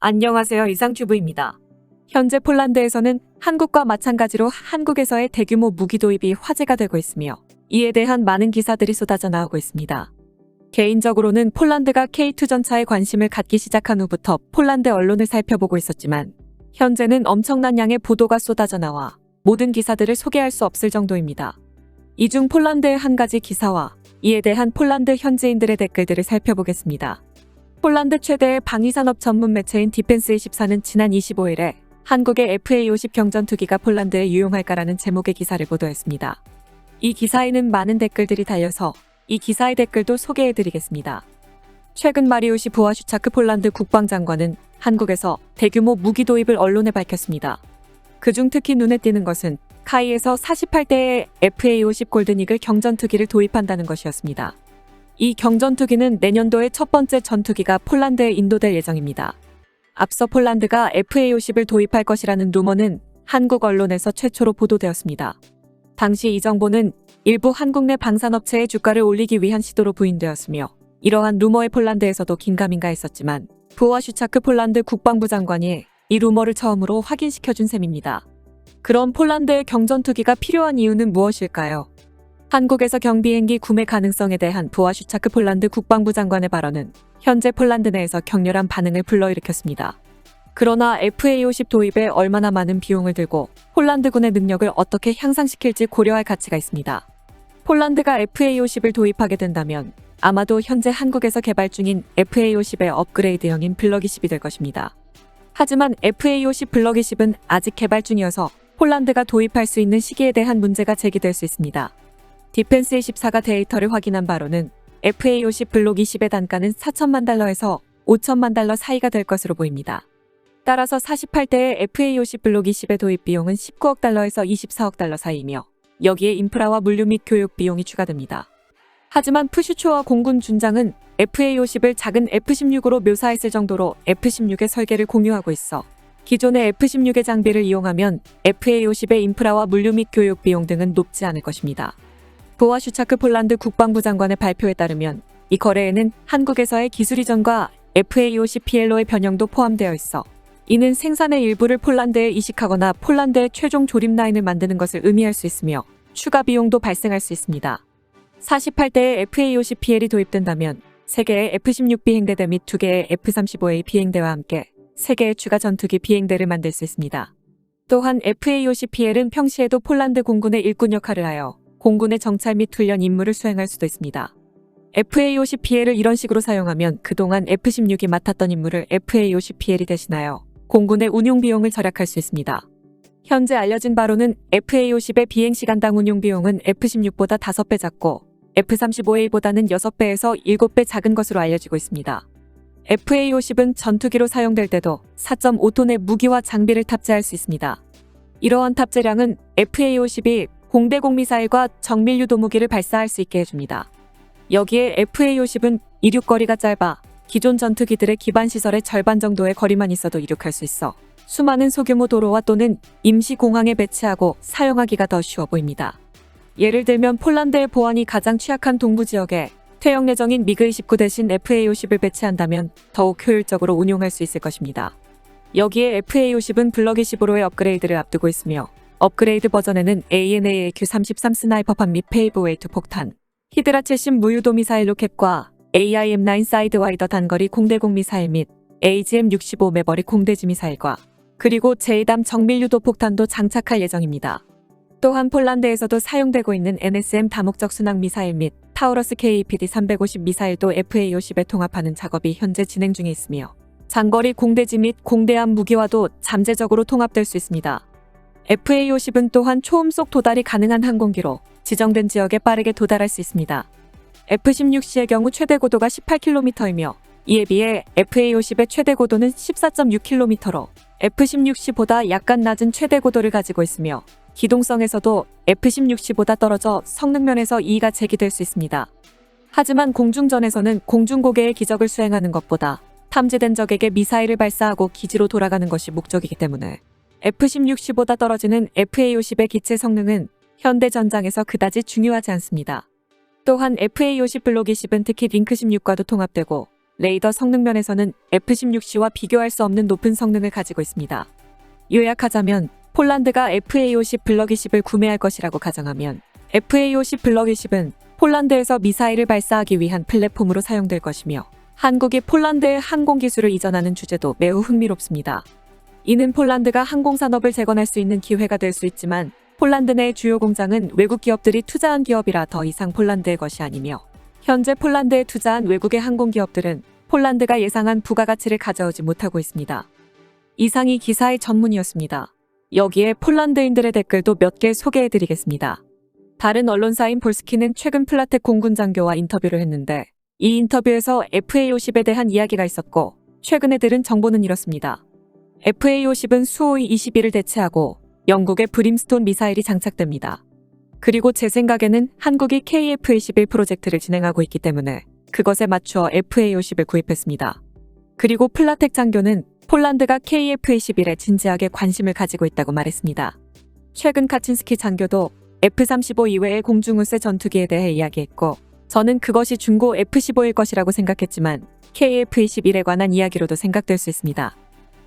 안녕하세요. 이상튜브입니다. 현재 폴란드에서는 한국과 마찬가지로 한국에서의 대규모 무기 도입이 화제가 되고 있으며 이에 대한 많은 기사들이 쏟아져 나오고 있습니다. 개인적으로는 폴란드가 K2 전차에 관심을 갖기 시작한 후부터 폴란드 언론을 살펴보고 있었지만 현재는 엄청난 양의 보도가 쏟아져 나와 모든 기사들을 소개할 수 없을 정도입니다. 이 중 폴란드의 한 가지 기사와 이에 대한 폴란드 현지인들의 댓글들을 살펴보겠습니다. 폴란드 최대의 방위산업 전문 매체인 디펜스24는 지난 25일에 한국의 FA-50 경전투기가 폴란드에 유용할까라는 제목의 기사를 보도했습니다. 이 기사에는 많은 댓글들이 달려서 이 기사의 댓글도 소개해드리겠습니다. 최근 마리우시 부아슈차크 폴란드 국방장관은 한국에서 대규모 무기 도입을 언론에 밝혔습니다. 그중 특히 눈에 띄는 것은 카이에서 48대의 FA-50 골든이글 경전투기를 도입한다는 것이었습니다. 이 경전투기는 내년도에 첫 번째 전투기가 폴란드에 인도될 예정입니다. 앞서 폴란드가 FA-50을 도입할 것이라는 루머는 한국 언론에서 최초로 보도되었습니다. 당시 이 정보는 일부 한국 내 방산업체의 주가를 올리기 위한 시도로 부인되었으며 이러한 루머에 폴란드에서도 긴가민가했었지만 부아슈차크 폴란드 국방부 장관이 이 루머를 처음으로 확인시켜준 셈입니다. 그럼 폴란드의 경전투기가 필요한 이유는 무엇일까요? 한국에서 경비행기 구매 가능성에 대한 부아슈차크 폴란드 국방부 장관의 발언은 현재 폴란드 내에서 격렬한 반응을 불러일으켰습니다. 그러나 FA-50 도입에 얼마나 많은 비용을 들고 폴란드군의 능력을 어떻게 향상시킬지 고려할 가치가 있습니다. 폴란드가 FA-50을 도입하게 된다면 아마도 현재 한국에서 개발 중인 FA-50의 업그레이드형인 블럭20이 될 것입니다. 하지만 FA-50 블럭20은 아직 개발 중이어서 폴란드가 도입할 수 있는 시기에 대한 문제가 제기될 수 있습니다. 디펜스24가 데이터를 확인한 바로는 FA-50 블록 20의 단가는 4천만 달러에서 5천만 달러 사이가 될 것으로 보입니다. 따라서 48대의 FA-50 블록 20의 도입 비용은 19억 달러에서 24억 달러 사이이며 여기에 인프라와 물류 및 교육 비용이 추가됩니다. 하지만 푸슈초와 공군 준장은 FA-50을 작은 F-16으로 묘사했을 정도로 F-16의 설계를 공유하고 있어 기존의 F-16의 장비를 이용하면 FA-50의 인프라와 물류 및 교육 비용 등은 높지 않을 것입니다. 부아슈차크 폴란드 국방부 장관의 발표에 따르면 이 거래에는 한국에서의 기술 이전과 FA-50 PLO의 변형도 포함되어 있어 이는 생산의 일부를 폴란드에 이식하거나 폴란드의 최종 조립 라인을 만드는 것을 의미할 수 있으며 추가 비용도 발생할 수 있습니다. 48대의 FA-50 PL이 도입된다면 3개의 F-16 비행대대 및 2개의 F-35A 비행대와 함께 3개의 추가 전투기 비행대를 만들 수 있습니다. 또한 FA-50 PL은 평시에도 폴란드 공군의 일꾼 역할을 하여 공군의 정찰 및 훈련 임무를 수행할 수도 있습니다. FA-50 PL을 이런 식으로 사용하면 그동안 F-16이 맡았던 임무를 FA-50 PL이 대신하여 공군의 운용 비용을 절약할 수 있습니다. 현재 알려진 바로는 FA-50의 비행시간당 운용 비용은 F-16보다 5배 작고 F-35A보다는 6배에서 7배 작은 것으로 알려지고 있습니다. FA-50은 전투기로 사용될 때도 4.5톤의 무기와 장비를 탑재할 수 있습니다. 이러한 탑재량은 FA-50이 공대공 미사일과 정밀 유도 무기를 발사할 수 있게 해줍니다. 여기에 FA-50은 이륙거리가 짧아 기존 전투기들의 기반 시설의 절반 정도의 거리만 있어도 이륙할 수 있어 수많은 소규모 도로와 또는 임시 공항에 배치하고 사용하기가 더 쉬워 보입니다. 예를 들면 폴란드의 보안이 가장 취약한 동부 지역에 퇴역 예정인 미그-29 대신 FA-50을 배치한다면 더욱 효율적으로 운용할 수 있을 것입니다. 여기에 FA-50은 블럭 20으로의 업그레이드를 앞두고 있으며 업그레이드 버전에는 ANAAQ-33 스나이퍼판 및 페이브웨이트 폭탄, 히드라 70 무유도 미사일 로켓과 AIM-9 사이드와이더 단거리 공대공 미사일 및 AGM-65 매버리 공대지 미사일과 그리고 제2담 정밀 유도 폭탄도 장착할 예정입니다. 또한 폴란드에서도 사용되고 있는 NSM 다목적 순항 미사일 및 타우러스 KEPD-350 미사일도 FA-50에 통합하는 작업이 현재 진행 중에 있으며 장거리 공대지 및 공대함 무기와도 잠재적으로 통합될 수 있습니다. FA-50은 또한 초음속 도달이 가능한 항공기로 지정된 지역에 빠르게 도달할 수 있습니다. F-16C의 경우 최대 고도가 18km이며 이에 비해 FA-50의 최대 고도는 14.6km로 F-16C보다 약간 낮은 최대 고도를 가지고 있으며 기동성에서도 F-16C보다 떨어져 성능 면에서 이의가 제기될 수 있습니다. 하지만 공중전에서는 공중고개의 기적을 수행하는 것보다 탐지된 적에게 미사일을 발사하고 기지로 돌아가는 것이 목적이기 때문에 F-16C보다 떨어지는 FA-50의 기체 성능은 현대 전장에서 그다지 중요하지 않습니다. 또한 FA-50 블록 20은 특히 링크 16과도 통합되고 레이더 성능 면에서는 F-16C와 비교할 수 없는 높은 성능을 가지고 있습니다. 요약하자면 폴란드가 FA-50 블럭 20을 구매할 것이라고 가정하면 FA-50 블럭 20은 폴란드에서 미사일을 발사하기 위한 플랫폼으로 사용될 것이며 한국이 폴란드의 항공기술을 이전하는 주제도 매우 흥미롭습니다. 이는 폴란드가 항공산업을 재건할 수 있는 기회가 될 수 있지만 폴란드 내 주요 공장은 외국 기업들이 투자한 기업이라 더 이상 폴란드의 것이 아니며 현재 폴란드에 투자한 외국의 항공기업들은 폴란드가 예상한 부가가치를 가져오지 못하고 있습니다. 이상이 기사의 전문이었습니다. 여기에 폴란드인들의 댓글도 몇 개 소개해드리겠습니다. 다른 언론사인 볼스키는 최근 플라텍 공군 장교와 인터뷰를 했는데 이 인터뷰에서 FA-50에 대한 이야기가 있었고 최근에 들은 정보는 이렇습니다. FA-50은 수호이 21을 대체하고 영국의 브림스톤 미사일이 장착됩니다. 그리고 제 생각에는 한국이 KF-21 프로젝트를 진행하고 있기 때문에 그것에 맞추어 FA-50을 구입했습니다. 그리고 플라텍 장교는 폴란드가 KF-21에 진지하게 관심을 가지고 있다고 말했습니다. 최근 카친스키 장교도 F-35 이외의 공중우세 전투기에 대해 이야기했고 저는 그것이 중고 F-15일 것이라고 생각했지만 KF-21에 관한 이야기로도 생각될 수 있습니다.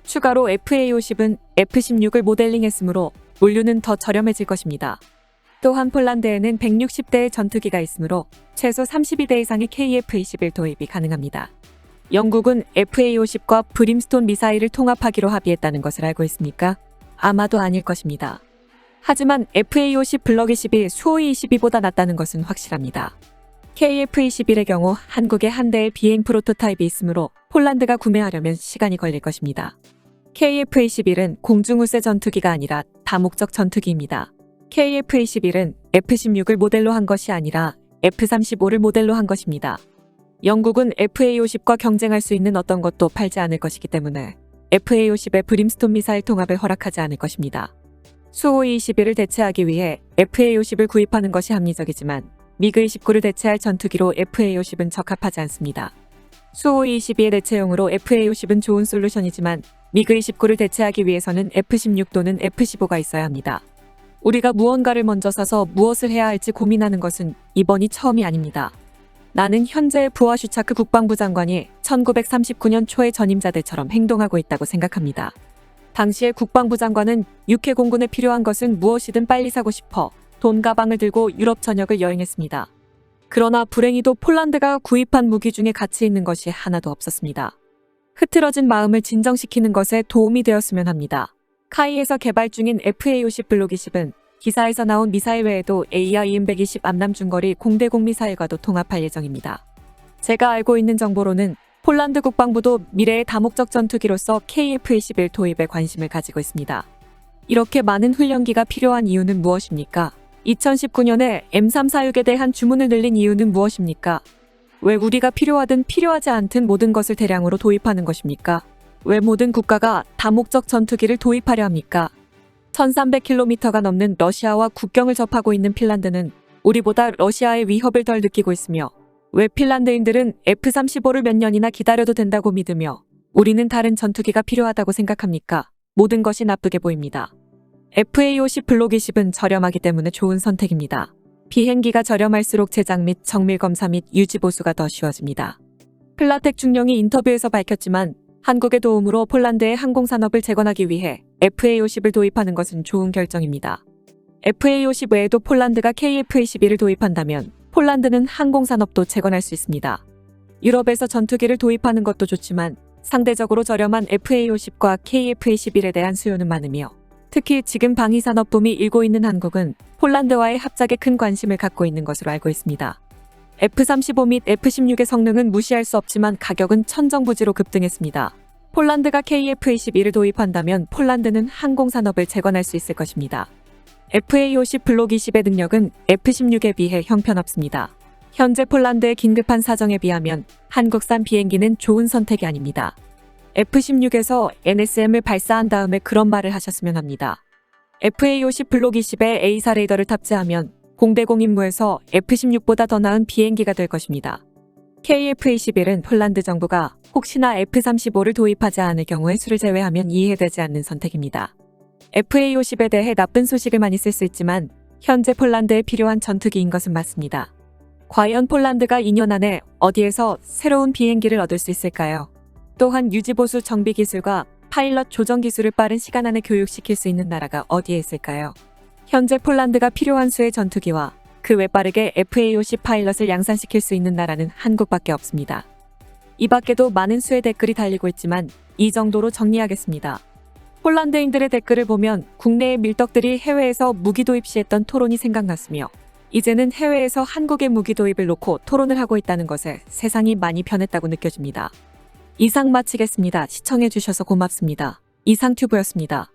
추가로 FA-50은 F-16을 모델링했으므로 물류는 더 저렴해질 것입니다. 또한 폴란드에는 160대의 전투기가 있으므로 최소 32대 이상의 KF-21 도입이 가능합니다. 영국은 FA-50과 브림스톤 미사일을 통합하기로 합의했다는 것을 알고 있습니까? 아마도 아닐 것입니다. 하지만 FA-50 블럭 20이 수호이 22보다 낫다는 것은 확실합니다. KF-21의 경우 한국에 한 대의 비행 프로토타입이 있으므로 폴란드가 구매하려면 시간이 걸릴 것입니다. KF-21은 공중우세 전투기가 아니라 다목적 전투기입니다. KF-21은 F-16을 모델로 한 것이 아니라 F-35를 모델로 한 것입니다. 영국은 FA-50과 경쟁할 수 있는 어떤 것도 팔지 않을 것이기 때문에 FA-50의 브림스톤 미사일 통합을 허락하지 않을 것입니다. 수호이 21을 대체하기 위해 FA-50을 구입하는 것이 합리적이지만 미그-29를 대체할 전투기로 FA-50은 적합하지 않습니다. 수호이 22의 대체용으로 FA-50은 좋은 솔루션이지만 미그-29를 대체하기 위해서는 F-16 또는 F-15가 있어야 합니다. 우리가 무언가를 먼저 사서 무엇을 해야 할지 고민하는 것은 이번이 처음이 아닙니다. 나는 현재의 부하슈차크 국방부 장관이 1939년 초의 전임자들처럼 행동하고 있다고 생각합니다. 당시의 국방부 장관은 UK 공군에 필요한 것은 무엇이든 빨리 사고 싶어 돈 가방을 들고 유럽 전역을 여행했습니다. 그러나 불행히도 폴란드가 구입한 무기 중에 가치 있는 것이 하나도 없었습니다. 흐트러진 마음을 진정시키는 것에 도움이 되었으면 합니다. 카이에서 개발 중인 FA-50 블록 20은 기사에서 나온 미사일 외에도 AR-120 암남 중거리 공대공 미사일과도 통합할 예정입니다. 제가 알고 있는 정보로는 폴란드 국방부도 미래의 다목적 전투기로서 KF-21 도입에 관심을 가지고 있습니다. 이렇게 많은 훈련기가 필요한 이유는 무엇입니까? 2019년에 M346에 대한 주문을 늘린 이유는 무엇입니까? 왜 우리가 필요하든 필요하지 않든 모든 것을 대량으로 도입하는 것입니까? 왜 모든 국가가 다목적 전투기를 도입하려 합니까? 1300km가 넘는 러시아와 국경을 접하고 있는 핀란드는 우리보다 러시아의 위협을 덜 느끼고 있으며 왜 핀란드인들은 F-35를 몇 년이나 기다려도 된다고 믿으며 우리는 다른 전투기가 필요하다고 생각합니까? 모든 것이 나쁘게 보입니다. FA-50 블록 20은 저렴하기 때문에 좋은 선택입니다. 비행기가 저렴할수록 제작 및 정밀 검사 및 유지 보수가 더 쉬워집니다. 플라텍 중령이 인터뷰에서 밝혔지만 한국의 도움으로 폴란드의 항공산업을 재건하기 위해 FA-50을 도입하는 것은 좋은 결정입니다. FA-50 외에도 폴란드가 KF-21을 도입한다면 폴란드는 항공산업도 재건할 수 있습니다. 유럽에서 전투기를 도입하는 것도 좋지만 상대적으로 저렴한 FA-50과 KF-21에 대한 수요는 많으며 특히 지금 방위산업 붐이 일고 있는 한국은 폴란드와의 합작에 큰 관심을 갖고 있는 것으로 알고 있습니다. F-35 및 F-16의 성능은 무시할 수 없지만 가격은 천정부지로 급등했습니다. 폴란드가 KF-21을 도입한다면 폴란드는 항공산업을 재건할 수 있을 것입니다. FA-50 블록 20의 능력은 F-16에 비해 형편없습니다. 현재 폴란드의 긴급한 사정에 비하면 한국산 비행기는 좋은 선택이 아닙니다. F-16에서 NSM을 발사한 다음에 그런 말을 하셨으면 합니다. FA-50 블록 20에 A사 레이더를 탑재하면 공대공 임무에서 F-16보다 더 나은 비행기가 될 것입니다. KF-21은 폴란드 정부가 혹시나 F-35를 도입하지 않을 경우에 수를 제외하면 이해되지 않는 선택입니다. FA-50에 대해 나쁜 소식을 많이 쓸 수 있지만 현재 폴란드에 필요한 전투기인 것은 맞습니다. 과연 폴란드가 2년 안에 어디에서 새로운 비행기를 얻을 수 있을까요? 또한 유지보수 정비 기술과 파일럿 조정 기술을 빠른 시간 안에 교육시킬 수 있는 나라가 어디에 있을까요? 현재 폴란드가 필요한 수의 전투기와 그 외 빠르게 FAOC 파일럿을 양산시킬 수 있는 나라는 한국밖에 없습니다. 이 밖에도 많은 수의 댓글이 달리고 있지만 이 정도로 정리하겠습니다. 폴란드인들의 댓글을 보면 국내의 밀떡들이 해외에서 무기 도입 시 했던 토론이 생각났으며 이제는 해외에서 한국의 무기 도입을 놓고 토론을 하고 있다는 것에 세상이 많이 변했다고 느껴집니다. 이상 마치겠습니다. 시청해주셔서 고맙습니다. 이상튜브였습니다.